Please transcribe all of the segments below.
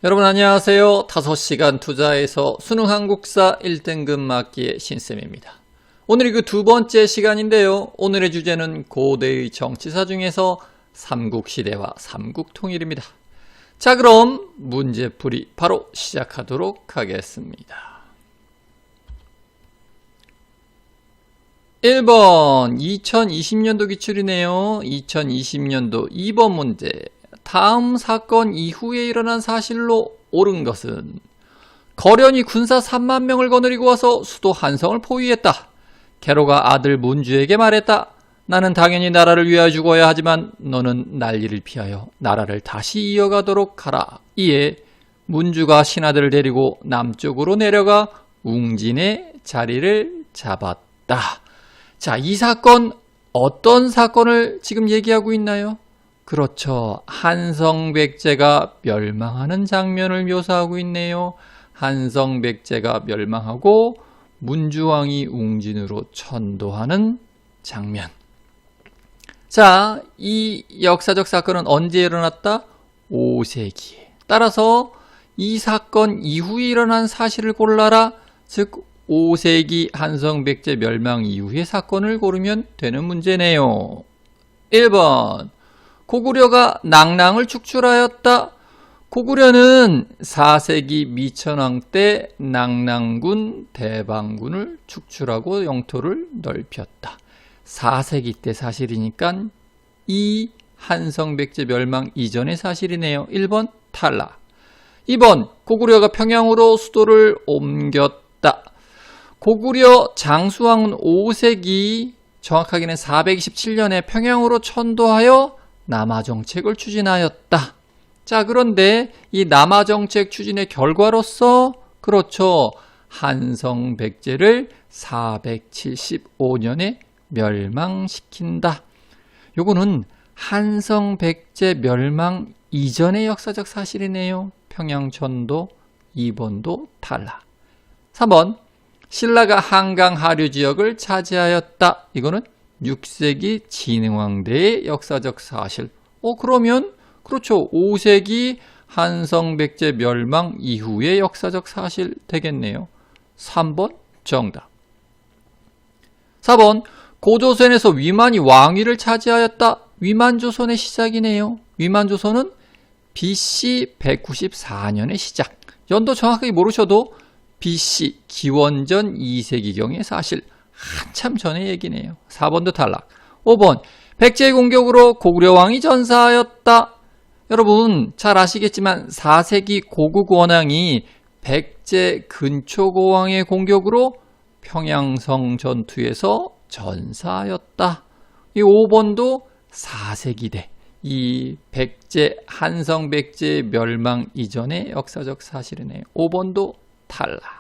여러분 안녕하세요. 5시간 투자에서 수능 한국사 1등급 맞기의 신쌤입니다. 오늘이 그 두 번째 시간인데요. 오늘의 주제는 고대의 정치사 중에서 삼국시대와 삼국통일입니다. 자, 그럼 문제풀이 바로 시작하도록 하겠습니다. 1번 2020년도 기출이네요. 2020년도 2번 문제. 다음 사건 이후에 일어난 사실로 옳은 것은 거련이 군사 3만 명을 거느리고 와서 수도 한성을 포위했다. 개로가 아들 문주에게 말했다. 나는 당연히 나라를 위하여 죽어야 하지만 너는 난리를 피하여 나라를 다시 이어가도록 하라. 이에 문주가 신하들을 데리고 남쪽으로 내려가 웅진의 자리를 잡았다. 자, 이 사건 어떤 사건을 지금 얘기하고 있나요? 그렇죠. 한성백제가 멸망하는 장면을 묘사하고 있네요. 한성백제가 멸망하고 문주왕이 웅진으로 천도하는 장면. 자, 이 역사적 사건은 언제 일어났다? 5세기에. 따라서 이 사건 이후에 일어난 사실을 골라라. 즉 5세기 한성백제 멸망 이후의 사건을 고르면 되는 문제네요. 1번 고구려가 낭랑을 축출하였다. 고구려는 4세기 미천왕 때 낭랑군, 대방군을 축출하고 영토를 넓혔다. 4세기 때 사실이니까 이 한성백제 멸망 이전의 사실이네요. 1번 탈락. 2번 고구려가 평양으로 수도를 옮겼다. 고구려 장수왕은 5세기 정확하게는 427년에 평양으로 천도하여 남하정책을 추진하였다. 자, 그런데 이 남하정책 추진의 결과로서 그렇죠. 한성백제를 475년에 멸망시킨다. 요거는 한성백제 멸망 이전의 역사적 사실이네요. 평양천도 2번도 탈락. 3번 신라가 한강 하류 지역을 차지하였다. 이거는 6세기 진흥왕대의 역사적 사실. 그러면 그렇죠. 5세기 한성백제 멸망 이후의 역사적 사실 되겠네요. 3번 정답. 4번 고조선에서 위만이 왕위를 차지하였다. 위만조선의 시작이네요. 위만조선은 BC 194년의 시작. 연도 정확하게 모르셔도 BC 기원전 2세기경의 사실. 한참 전의 얘기네요. 4번도 탈락. 5번 백제의 공격으로 고구려 왕이 전사하였다. 여러분 잘 아시겠지만 4세기 고국 원왕이 백제 근초고왕의 공격으로 평양성 전투에서 전사하였다. 이 5번도 4세기대. 이 백제 한성백제 멸망 이전의 역사적 사실이네요. 5번도 탈락.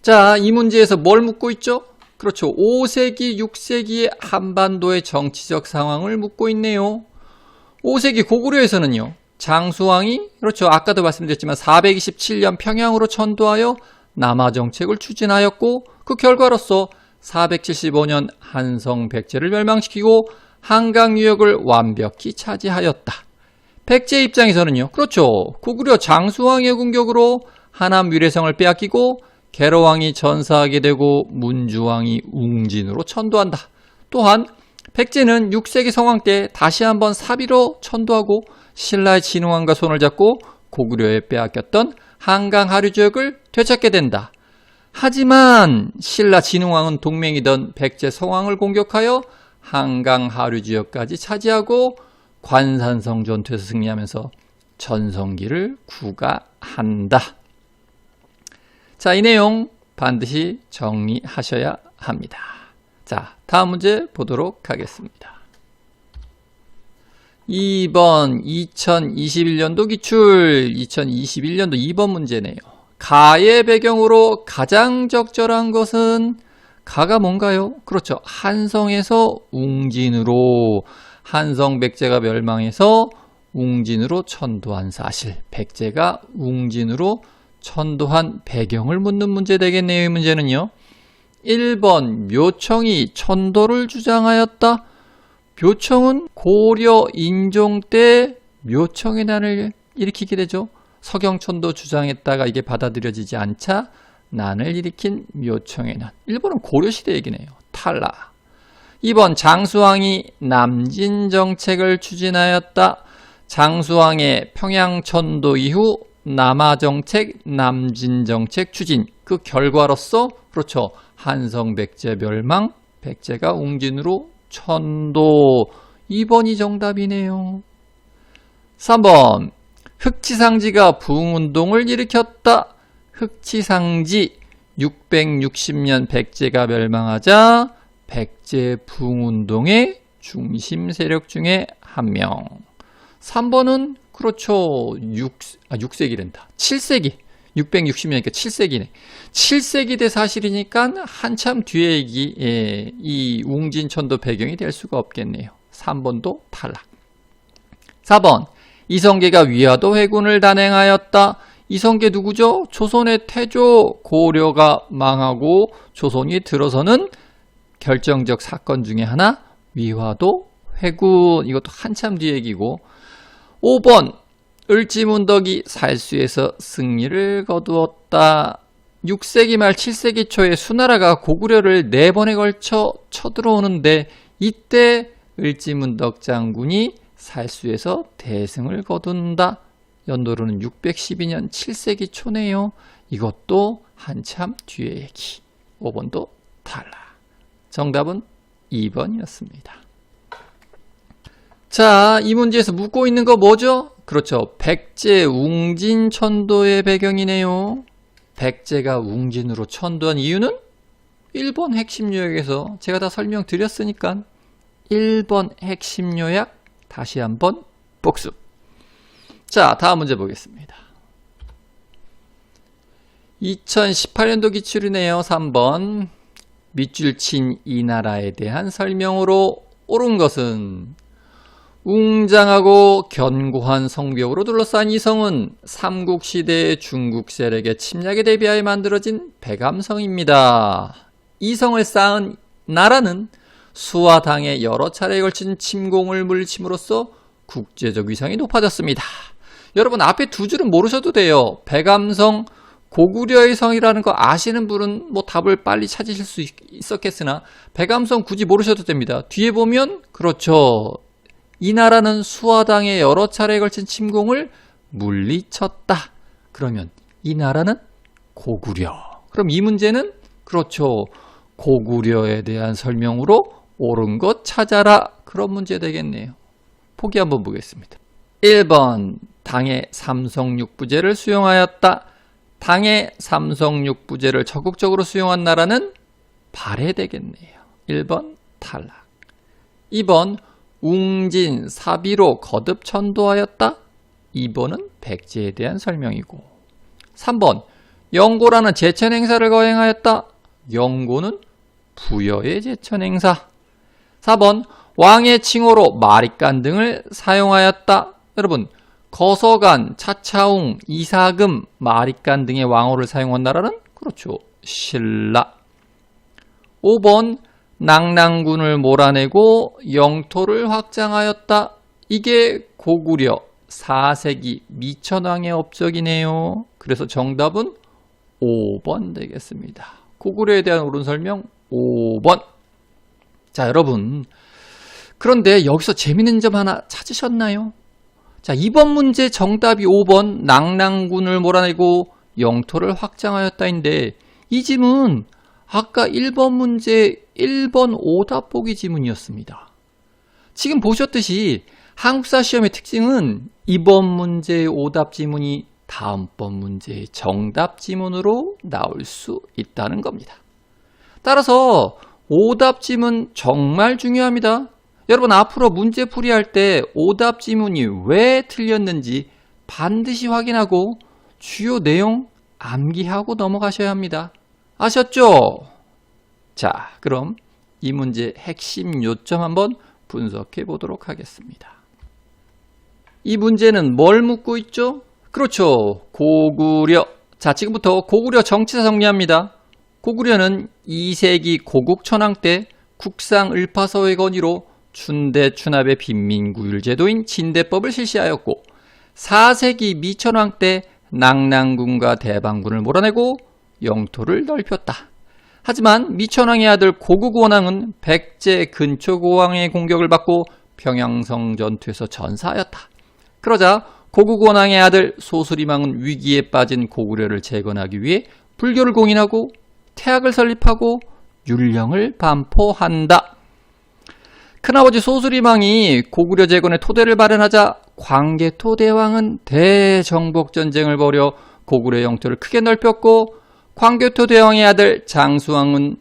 자, 이 문제에서 뭘 묻고 있죠? 그렇죠. 5세기, 6세기의 한반도의 정치적 상황을 묻고 있네요. 5세기 고구려에서는요. 장수왕이 그렇죠. 아까도 말씀드렸지만 427년 평양으로 천도하여 남하정책을 추진하였고 그 결과로서 475년 한성백제를 멸망시키고 한강 유역을 완벽히 차지하였다. 백제 입장에서는요. 그렇죠. 고구려 장수왕의 공격으로 하남 위례성을 빼앗기고 개로왕이 전사하게 되고 문주왕이 웅진으로 천도한다. 또한 백제는 6세기 성왕 때 다시 한번 사비로 천도하고 신라의 진흥왕과 손을 잡고 고구려에 빼앗겼던 한강 하류 지역을 되찾게 된다. 하지만 신라 진흥왕은 동맹이던 백제 성왕을 공격하여 한강 하류 지역까지 차지하고 관산성 전투에서 승리하면서 전성기를 구가한다. 자, 이 내용 반드시 정리하셔야 합니다. 자, 다음 문제 보도록 하겠습니다. 2번 2021년도 기출 2021년도 2번 문제네요. 가의 배경으로 가장 적절한 것은 가가 뭔가요? 그렇죠. 한성에서 웅진으로 한성백제가 멸망해서 웅진으로 천도한 사실. 백제가 웅진으로 천도한 배경을 묻는 문제 되겠네요. 이 문제는요. 1번 묘청이 천도를 주장하였다. 묘청은 고려 인종 때 묘청의 난을 일으키게 되죠. 서경천도 주장했다가 이게 받아들여지지 않자 난을 일으킨 묘청의 난. 1번은 고려시대 얘기네요. 탈락. 2번 장수왕이 남진정책을 추진하였다. 장수왕의 평양천도 이후 남하정책, 남진정책 추진. 그 결과로서 그렇죠. 한성백제 멸망, 백제가 웅진으로 천도. 2번이 정답이네요. 3번 흑치상지가 부흥운동을 일으켰다. 흑치상지 660년 백제가 멸망하자 백제 부흥운동의 중심 세력 중에 한 명. 3번은 그렇죠. 6세기란다. 7세기. 660년이니까 7세기네. 7세기 대 사실이니까 한참 뒤에 이 웅진천도 배경이 될 수가 없겠네요. 3번도 탈락. 4번 이성계가 위화도 회군을 단행하였다. 이성계 누구죠? 조선의 태조. 고려가 망하고 조선이 들어서는 결정적 사건 중에 하나 위화도 회군. 이것도 한참 뒤 얘기고. 5번 을지문덕이 살수에서 승리를 거두었다. 6세기 말 7세기 초에 수나라가 고구려를 4번에 걸쳐 쳐들어오는데 이때 을지문덕 장군이 살수에서 대승을 거둔다. 연도로는 612년 7세기 초네요. 이것도 한참 뒤의 얘기. 5번도 탈락. 정답은 2번이었습니다. 자, 이 문제에서 묻고 있는 거 뭐죠? 그렇죠. 백제 웅진천도의 배경이네요. 백제가 웅진으로 천도한 이유는 1번 핵심 요약에서 제가 다 설명드렸으니까 1번 핵심 요약 다시 한번 복습. 자, 다음 문제 보겠습니다. 2018년도 기출이네요. 3번 밑줄 친 이 나라에 대한 설명으로 옳은 것은 웅장하고 견고한 성벽으로 둘러싼 이 성은 삼국시대의 중국 세력의 침략에 대비하여 만들어진 백암성입니다. 이 성을 쌓은 나라는 수와 당에 여러 차례에 걸친 침공을 물리침으로써 국제적 위상이 높아졌습니다. 여러분 앞에 두 줄은 모르셔도 돼요. 백암성, 고구려의 성이라는 거 아시는 분은 뭐 답을 빨리 찾으실 수 있었겠으나 백암성 굳이 모르셔도 됩니다. 뒤에 보면 그렇죠. 이 나라는 수와 당에 여러 차례에 걸친 침공을 물리쳤다. 그러면 이 나라는 고구려. 그럼 이 문제는 그렇죠. 고구려에 대한 설명으로 옳은 것 찾아라. 그런 문제 되겠네요. 보기 한번 보겠습니다. 1번 당의 삼성육부제를 수용하였다. 당의 삼성육부제를 적극적으로 수용한 나라는 발해되겠네요. 1번 탈락. 2번 웅진 사비로 거듭 천도하였다. 2번은 백제에 대한 설명이고. 3번 영고라는 제천 행사를 거행하였다. 영고는 부여의 제천 행사. 4번 왕의 칭호로 마립간 등을 사용하였다. 여러분 거서간, 차차웅, 이사금, 마립간 등의 왕호를 사용한 나라는 그렇죠. 신라. 5번 낙랑군을 몰아내고 영토를 확장하였다. 이게 고구려 4세기 미천왕의 업적이네요. 그래서 정답은 5번 되겠습니다. 고구려에 대한 옳은 설명 5번. 자, 여러분 그런데 여기서 재밌는 점 하나 찾으셨나요? 자, 이번 문제 정답이 5번 낙랑군을 몰아내고 영토를 확장하였다인데 이 지문 아까 1번 문제 1번 오답 보기 지문이었습니다. 지금 보셨듯이 한국사 시험의 특징은 이번 문제의 오답 지문이 다음번 문제의 정답 지문으로 나올 수 있다는 겁니다. 따라서 오답 지문 정말 중요합니다. 여러분 앞으로 문제 풀이할 때 오답 지문이 왜 틀렸는지 반드시 확인하고 주요 내용 암기하고 넘어가셔야 합니다. 아셨죠? 자, 그럼 이 문제 핵심 요점 한번 분석해 보도록 하겠습니다. 이 문제는 뭘 묻고 있죠? 그렇죠. 고구려. 자, 지금부터 고구려 정치사 정리합니다. 고구려는 2세기 고국 천황 때 국상 을파서의 건의로 춘대 추납의 빈민구율 제도인 진대법을 실시하였고 4세기 미천왕 때 낙랑군과 대방군을 몰아내고 영토를 넓혔다. 하지만 미천왕의 아들 고국원왕은 백제 근초고왕의 공격을 받고 평양성 전투에서 전사하였다. 그러자 고국원왕의 아들 소수리망은 위기에 빠진 고구려를 재건하기 위해 불교를 공인하고 태학을 설립하고 율령을 반포한다. 큰아버지 소수리망이 고구려 재건의 토대를 마련하자 광개토 대왕은 대정복전쟁을 벌여 고구려 영토를 크게 넓혔고, 광개토 대왕의 아들 장수왕은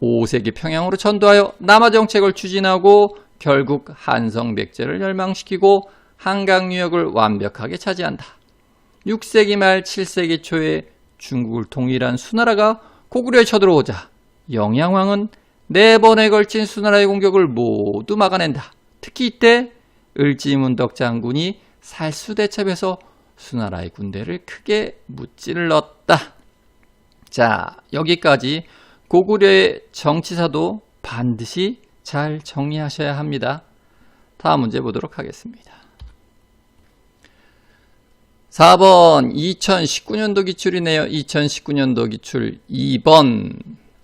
5세기 평양으로 전도하여 남하 정책을 추진하고 결국 한성백제를 멸망시키고 한강 유역을 완벽하게 차지한다. 6세기 말 7세기 초에 중국을 통일한 수나라가 고구려에 쳐들어오자 영양왕은 4번에 걸친 수나라의 공격을 모두 막아낸다. 특히 이때 을지문덕 장군이 살수대첩에서 수나라의 군대를 크게 무찔렀다. 자, 여기까지 고구려의 정치사도 반드시 잘 정리하셔야 합니다. 다음 문제 보도록 하겠습니다. 4번 2019년도 기출이네요. 2019년도 기출 2번.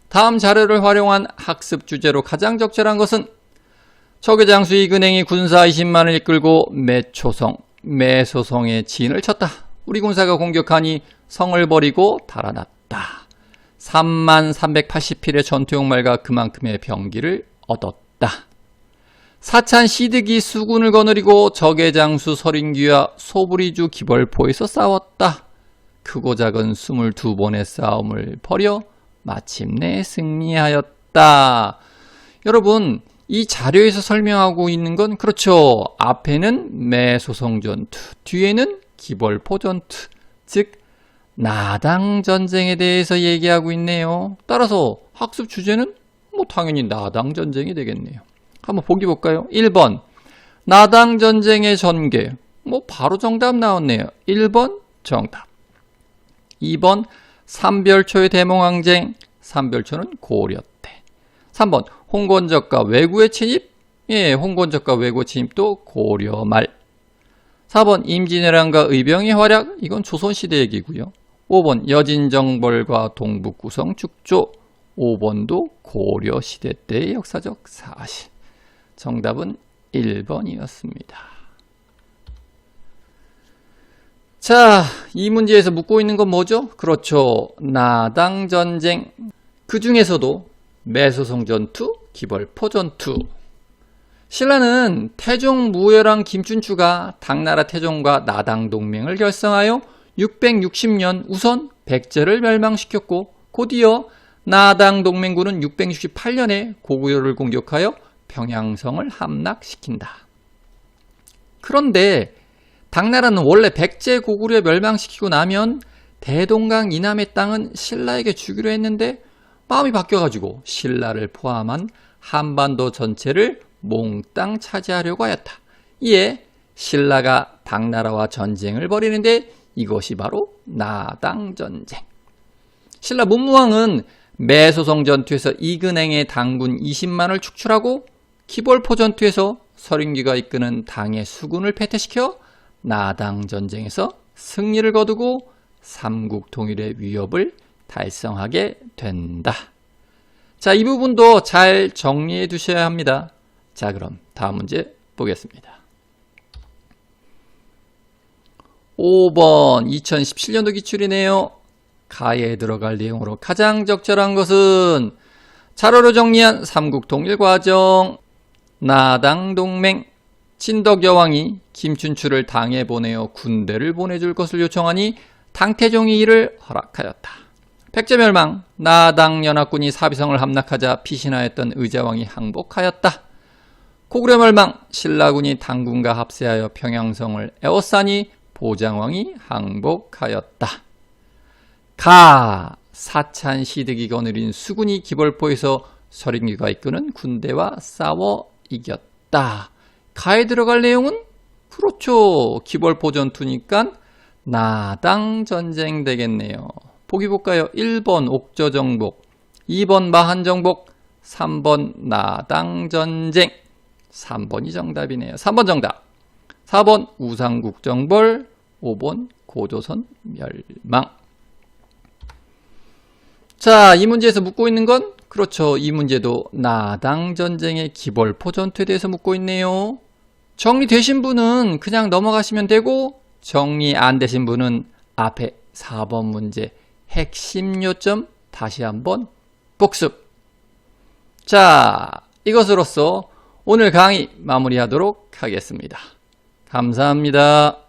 다음 자료를 활용한 학습 주제로 가장 적절한 것은 적의장수 이근행이 군사 20만을 이끌고 매초성의 진을 쳤다. 우리 군사가 공격하니 성을 버리고 달아났다. 3380필의 전투용말과 그만큼의 병기를 얻었다. 사찬 시드기 수군을 거느리고 적의 장수 서린기와 소부리주 기벌포에서 싸웠다. 크고 작은 22번의 싸움을 벌여 마침내 승리하였다. 여러분, 이 자료에서 설명하고 있는 건 그렇죠. 앞에는 매소성 전투, 뒤에는 기벌포 전투, 즉 나당 전쟁에 대해서 얘기하고 있네요. 따라서 학습 주제는 당연히 나당 전쟁이 되겠네요. 한번 보기 볼까요? 1번 나당 전쟁의 전개. 바로 정답 나왔네요. 1번 정답. 2번 삼별초의 대몽항쟁. 삼별초는 고려 때. 3번 홍건적과 왜구의 침입. 홍건적과 왜구 침입도 고려 말. 4번 임진왜란과 의병의 활약. 이건 조선시대 얘기고요. 5번 여진정벌과 동북구성 축조. 5번도 고려시대 때의 역사적 사실. 정답은 1번이었습니다. 자, 이 문제에서 묻고 있는 건 뭐죠? 그렇죠. 나당 전쟁. 그 중에서도 매소성 전투, 기벌포 전투. 신라는 태종 무열왕 김춘추가 당나라 태종과 나당 동맹을 결성하여 660년 우선 백제를 멸망시켰고, 곧이어 나당 동맹군은 668년에 고구려를 공격하여 평양성을 함락시킨다. 그런데 당나라는 원래 백제 고구려 멸망시키고 나면 대동강 이남의 땅은 신라에게 주기로 했는데 마음이 바뀌어가지고 신라를 포함한 한반도 전체를 몽땅 차지하려고 하였다. 이에 신라가 당나라와 전쟁을 벌이는데 이것이 바로 나당전쟁. 신라 문무왕은 매소성 전투에서 이근행의 당군 20만을 축출하고 기벌포 전투에서 서린기가 이끄는 당의 수군을 패퇴시켜 나당전쟁에서 승리를 거두고 삼국 통일의 위협을 달성하게 된다. 자, 이 부분도 잘 정리해 두셔야 합니다. 자, 그럼 다음 문제 보겠습니다. 5번 2017년도 기출이네요. 가에 들어갈 내용으로 가장 적절한 것은 자료로 정리한 삼국 통일 과정. 나당 동맹. 진덕여왕이 김춘추를 당에 보내어 군대를 보내줄 것을 요청하니 당태종이 이를 허락하였다. 백제멸망. 나당 연합군이 사비성을 함락하자 피신하였던 의자왕이 항복하였다. 고구려 멸망. 신라군이 당군과 합세하여 평양성을 에워싸니 보장왕이 항복하였다. 가. 사찬 시드기 거느린 수군이 기벌포에서 서린기가 이끄는 군대와 싸워 이겼다. 가에 들어갈 내용은 그렇죠. 기벌포 전투니까 나당 전쟁 되겠네요. 보기 볼까요? 1번 옥저정복, 2번 마한정복, 3번 나당 전쟁. 3번이 정답이네요. 3번 정답. 4번 우상국정벌, 5번 고조선 멸망. 자, 이 문제에서 묻고 있는 건 그렇죠. 이 문제도 나당전쟁의 기벌포 전투에 대해서 묻고 있네요. 정리되신 분은 그냥 넘어가시면 되고 정리 안 되신 분은 앞에 4번 문제 핵심 요점 다시 한번 복습. 자, 이것으로써 오늘 강의 마무리하도록 하겠습니다. 감사합니다.